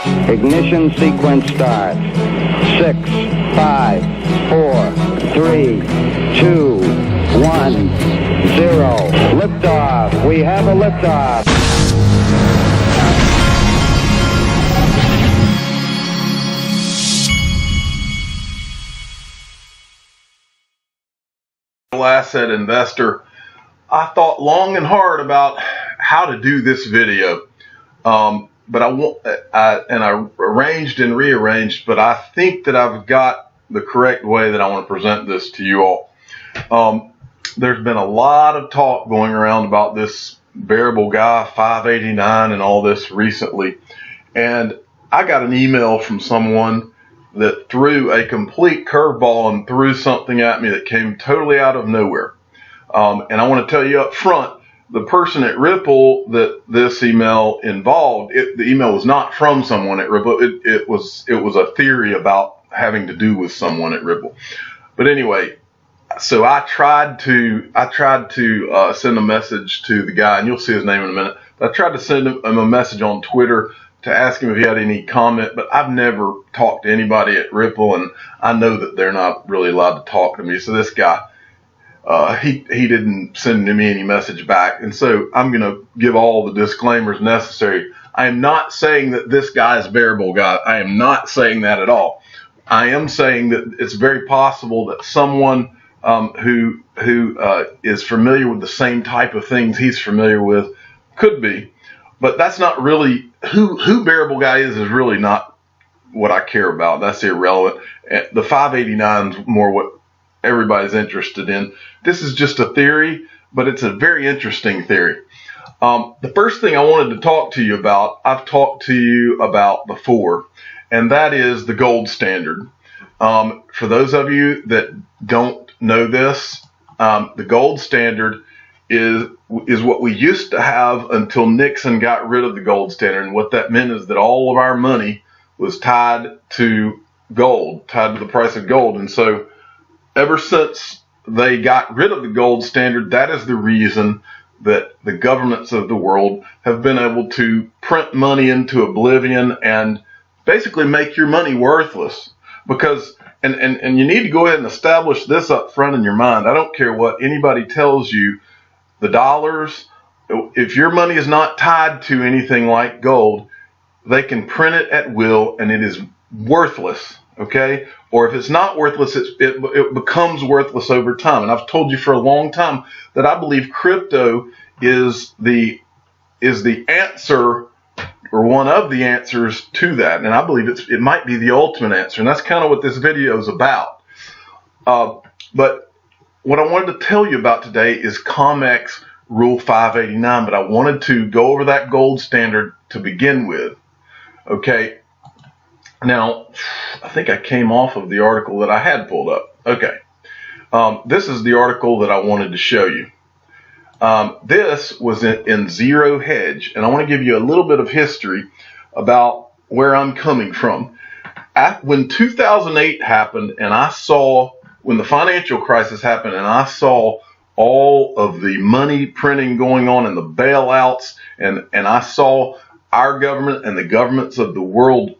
Ignition sequence start. 6, 5, 4, 3, 2, 1, 0. Liftoff. We have a liftoff. Asset investor, I thought long and hard about how to do this video, but I arranged and rearranged, but I think that I've got the correct way that I want to present this to you all. There's been a lot of talk going around about this variable guy 589 and all this recently, and I got an email from someone that threw a complete curveball and threw something at me that came totally out of nowhere. And I want to tell you up front, the person at Ripple that this email involved, the email was not from someone at Ripple. It was a theory about having to do with someone at Ripple. But anyway, so I tried to send a message to the guy, and you'll see his name in a minute. But I tried to send him a message on Twitter to ask him if he had any comment, but I've never talked to anybody at Ripple, and I know that they're not really allowed to talk to me. So this guy, he didn't send me any message back, and so I'm going to give all the disclaimers necessary. I am not saying that this guy is variable guy. I am not saying that at all. I am saying that it's very possible that someone who is familiar with the same type of things he's familiar with could be. But that's not really, who variable guy is really not what I care about. That's irrelevant. The 589 is more what everybody's interested in. This is just a theory, but it's a very interesting theory. The first thing I wanted to talk to you about, I've talked to you about before, and that is the gold standard. For those of you that don't know this, the gold standard is what we used to have until Nixon got rid of the gold standard. And what that meant is that all of our money was tied to gold, tied to the price of gold. And so ever since they got rid of the gold standard, that is the reason that the governments of the world have been able to print money into oblivion and basically make your money worthless. Because and you need to go ahead and establish this up front in your mind. I don't care what anybody tells you. The dollars, if your money is not tied to anything like gold, they can print it at will and it is worthless, okay? Or if it's not worthless, it becomes worthless over time. And I've told you for a long time that I believe crypto is the answer, or one of the answers to that. And I believe it might be the ultimate answer. And that's kind of what this video is about. But what I wanted to tell you about today is Comex Rule 589, but I wanted to go over that gold standard to begin with. Okay, now I think I came off of the article that I had pulled up. Okay, this is the article that I wanted to show you. This was in Zero Hedge, and I want to give you a little bit of history about where I'm coming from. When 2008 happened, and when the financial crisis happened, and I saw all of the money printing going on and the bailouts, and I saw our government and the governments of the world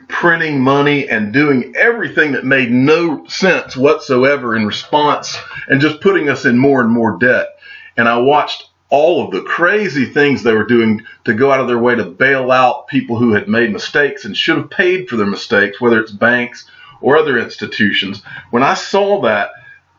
printing money and doing everything that made no sense whatsoever in response, and just putting us in more and more debt. And I watched all of the crazy things they were doing to go out of their way to bail out people who had made mistakes and should have paid for their mistakes, whether it's banks or other institutions. When I saw that,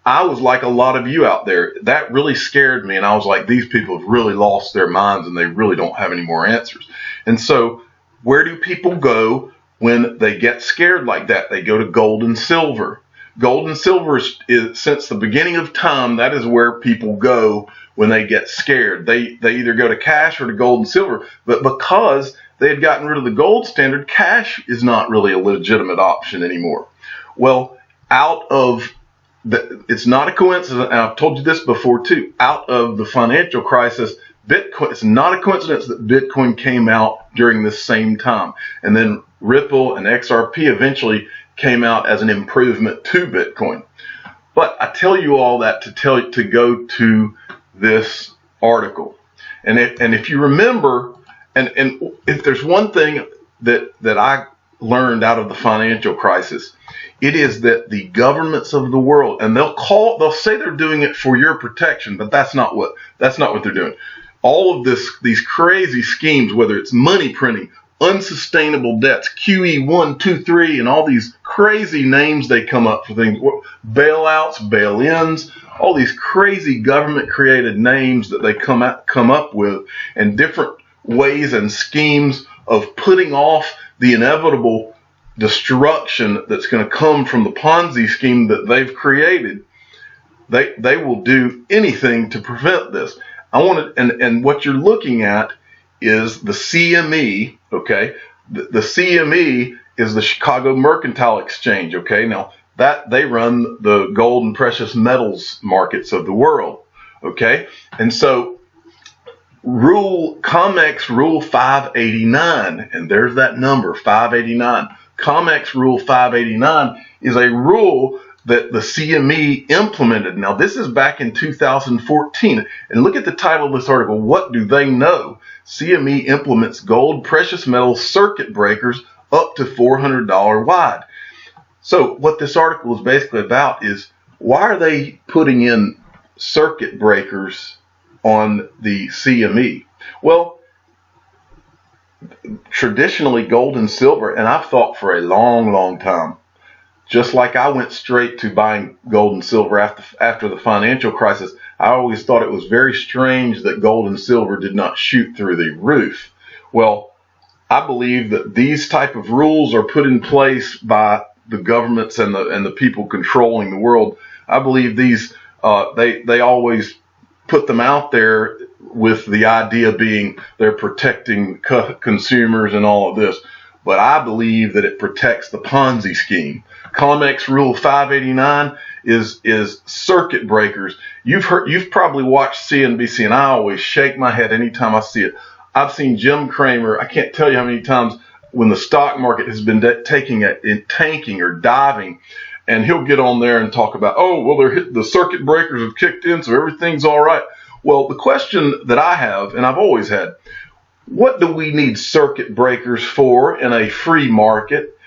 I was like a lot of you out there. That really scared me, and I was like, these people have really lost their minds and they really don't have any more answers. And so where do people go when they get scared like that? They go to gold and silver. Gold and silver is since the beginning of time, that is where people go when they get scared. They either go to cash or to gold and silver. But because they had gotten rid of the gold standard, cash is not really a legitimate option anymore. Well, it's not a coincidence, and I've told you this before too, out of the financial crisis, Bitcoin, it's not a coincidence that Bitcoin came out during this same time. And then Ripple and XRP eventually came out as an improvement to Bitcoin. But I tell you all that to go to this article. And if you remember, and if there's one thing that I learned out of the financial crisis. It is that the governments of the world, and they'll say they're doing it for your protection, but that's not what they're doing. All of these crazy schemes, whether it's money printing, unsustainable debts, QE1, 2, 3, and all these crazy names they come up for things, bailouts, bail-ins, all these crazy government-created names that they come up with, and different ways and schemes of putting off the inevitable destruction that's going to come from the Ponzi scheme that they've created. They will do anything to prevent this. And what you're looking at is the CME, okay? The CME is the Chicago Mercantile Exchange, okay? Now, that they run the gold and precious metals markets of the world, okay? And so COMEX Rule 589, and there's that number, 589. COMEX Rule 589 is a rule that the CME implemented. Now, this is back in 2014. And look at the title of this article. What do they know? CME implements gold, precious metals, circuit breakers up to $400 wide. So what this article is basically about is, why are they putting in circuit breakers on the CME? Well, traditionally gold and silver, and I've thought for a long, long time, just like I went straight to buying gold and silver after the financial crisis, I always thought it was very strange that gold and silver did not shoot through the roof. Well, I believe that these type of rules are put in place by the governments and the people controlling the world. I believe these they always put them out there with the idea being they're protecting consumers and all of this. But I believe that it protects the Ponzi scheme. COMEX Rule 589 is circuit breakers. You've probably watched CNBC, and I always shake my head anytime I see it. I've seen Jim Cramer. I can't tell you how many times when the stock market has been tanking or diving, and he'll get on there and talk about, oh, well, the circuit breakers have kicked in, so everything's all right. Well, the question that I have, and I've always had, what do we need circuit breakers for in a free market?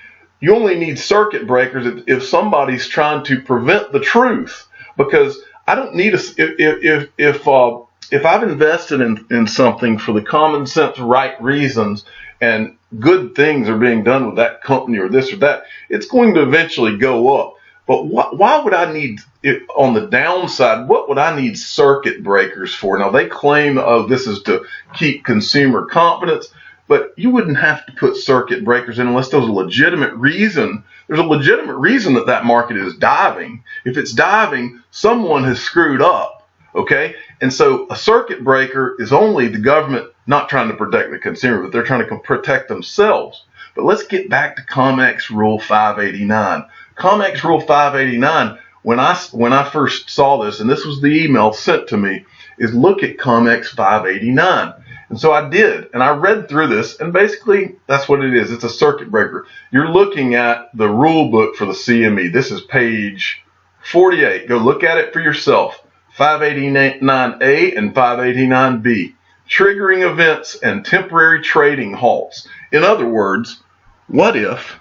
You only need circuit breakers if somebody's trying to prevent the truth. Because I don't need if I've invested in something for the common sense right reasons, and good things are being done with that company or this or that, it's going to eventually go up. But why would I need it on the downside? What would I need circuit breakers for? Now, they claim, oh, this is to keep consumer confidence, but you wouldn't have to put circuit breakers in unless there's a legitimate reason. There's a legitimate reason that market is diving. If it's diving, someone has screwed up, okay? And so a circuit breaker is only the government not trying to protect the consumer, but they're trying to protect themselves. But let's get back to COMEX Rule 589. COMEX Rule 589, when I first saw this, and this was the email sent to me, is look at COMEX 589. And so I did, and I read through this, and basically that's what it is. It's a circuit breaker. You're looking at the rule book for the CME. This is page 48. Go look at it for yourself. 589A and 589B. Triggering events and temporary trading halts. In other words, what if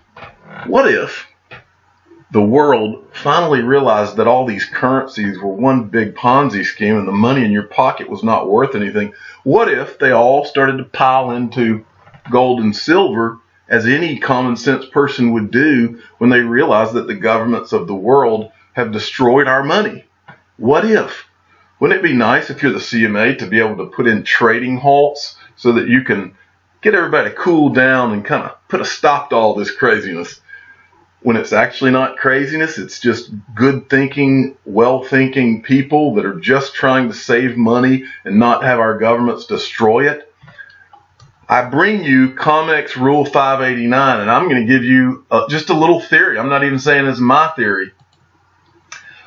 the world finally realized that all these currencies were one big Ponzi scheme and the money in your pocket was not worth anything? What if they all started to pile into gold and silver, as any common sense person would do when they realize that the governments of the world have destroyed our money? What if? Wouldn't it be nice if you're the CMA to be able to put in trading halts so that you can get everybody to cool down and kind of put a stop to all this craziness? When it's actually not craziness, it's just good thinking, well-thinking people that are just trying to save money and not have our governments destroy it. I bring you COMEX Rule 589, and I'm going to give you just a little theory. I'm not even saying it's my theory,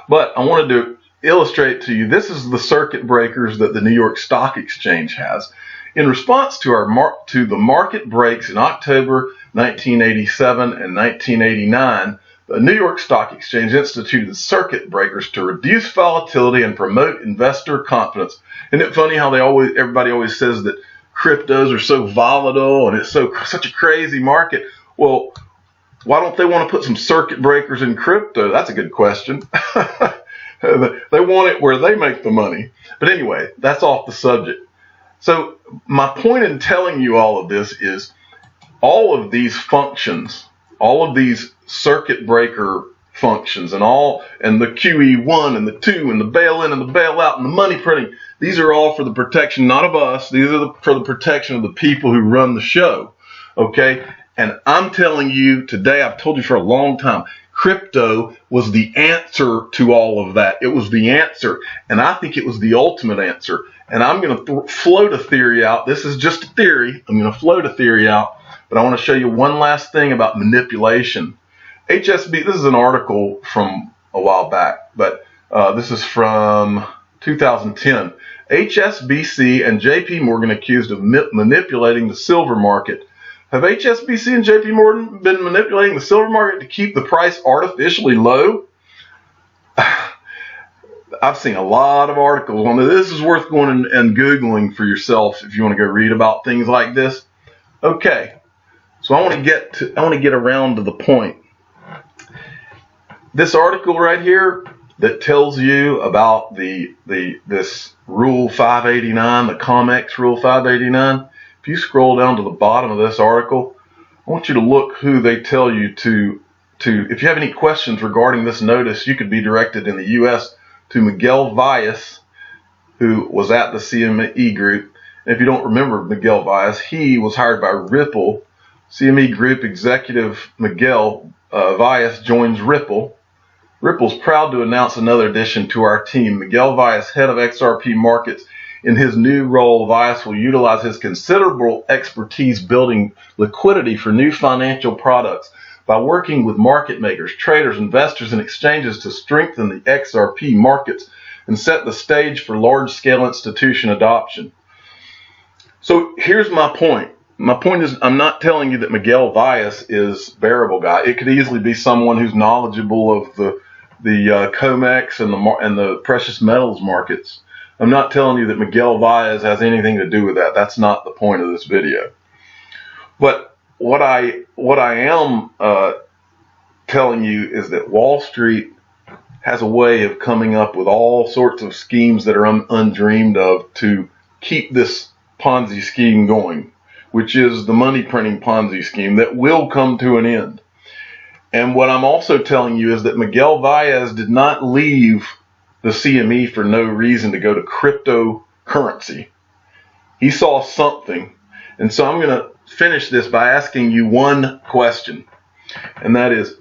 but I wanted to illustrate to you, this is the circuit breakers that the New York Stock Exchange has. In response to the market breaks in October 1987 and 1989, the New York Stock Exchange instituted circuit breakers to reduce volatility and promote investor confidence. Isn't it funny how everybody always says that cryptos are so volatile and it's such a crazy market. Well, why don't they want to put some circuit breakers in crypto? That's a good question. They want it where they make the money. But anyway, that's off the subject. So my point in telling you all of this is all of these functions, all of these circuit breaker functions and the QE1 and the 2 and the bail-in and the bail-out and the money printing, these are all for the protection not of us. These are for the protection of the people who run the show. Okay? And I'm telling you today, I've told you for a long time, crypto was the answer to all of that. It was the answer. And I think it was the ultimate answer. And I'm going to float a theory out. This is just a theory. I'm going to float a theory out. But I want to show you one last thing about manipulation. HSB, this is an article from a while back, but this is from 2010. HSBC and JP Morgan accused of manipulating the silver market. Have HSBC and JP Morgan been manipulating the silver market to keep the price artificially low? I've seen a lot of articles on this. This is worth going and Googling for yourself if you want to go read about things like this. Okay, so I want to get around to the point. This article right here that tells you about this Rule 589, the COMEX Rule 589. If you scroll down to the bottom of this article, I want you to look who they tell you to. If you have any questions regarding this notice, you could be directed in the U.S. to Miguel Valles, who was at the CME Group. And if you don't remember Miguel Valles, he was hired by Ripple. CME Group executive Miguel Valles joins Ripple. Ripple's proud to announce another addition to our team. Miguel Valles, head of XRP markets. In his new role, Valles will utilize his considerable expertise building liquidity for new financial products by working with market makers, traders, investors, and exchanges to strengthen the XRP markets and set the stage for large-scale institution adoption. So here's my point. My point is, I'm not telling you that Miguel Valles is Variable Guy. It could easily be someone who's knowledgeable of the COMEX and the precious metals markets. I'm not telling you that Miguel Valles has anything to do with that. That's not the point of this video. But what I am telling you is that Wall Street has a way of coming up with all sorts of schemes that are undreamed of to keep this Ponzi scheme going, which is the money printing Ponzi scheme that will come to an end. And what I'm also telling you is that Miguel Valles did not leave the CME for no reason to go to cryptocurrency. He saw something. And so I'm going to finish this by asking you one question. And that is,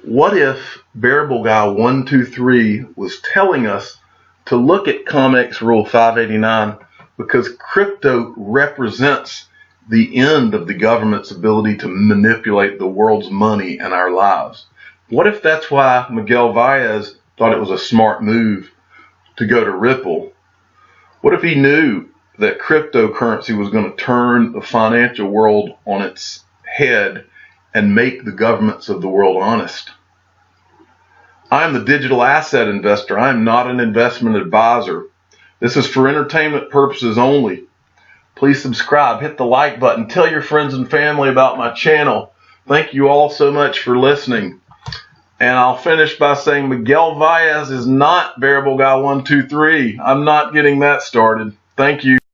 what if Variable Guy 123 was telling us to look at COMEX Rule 589 because crypto represents the end of the government's ability to manipulate the world's money and our lives? What if that's why Miguel Valles thought it was a smart move to go to Ripple? What if he knew that cryptocurrency was going to turn the financial world on its head and make the governments of the world honest? I'm the digital asset investor. I'm not an investment advisor. This is for entertainment purposes only. Please subscribe, hit the like button, tell your friends and family about my channel. Thank you all so much for listening. And I'll finish by saying Miguel Valles is not Variable Guy 123. I'm not getting that started. Thank you.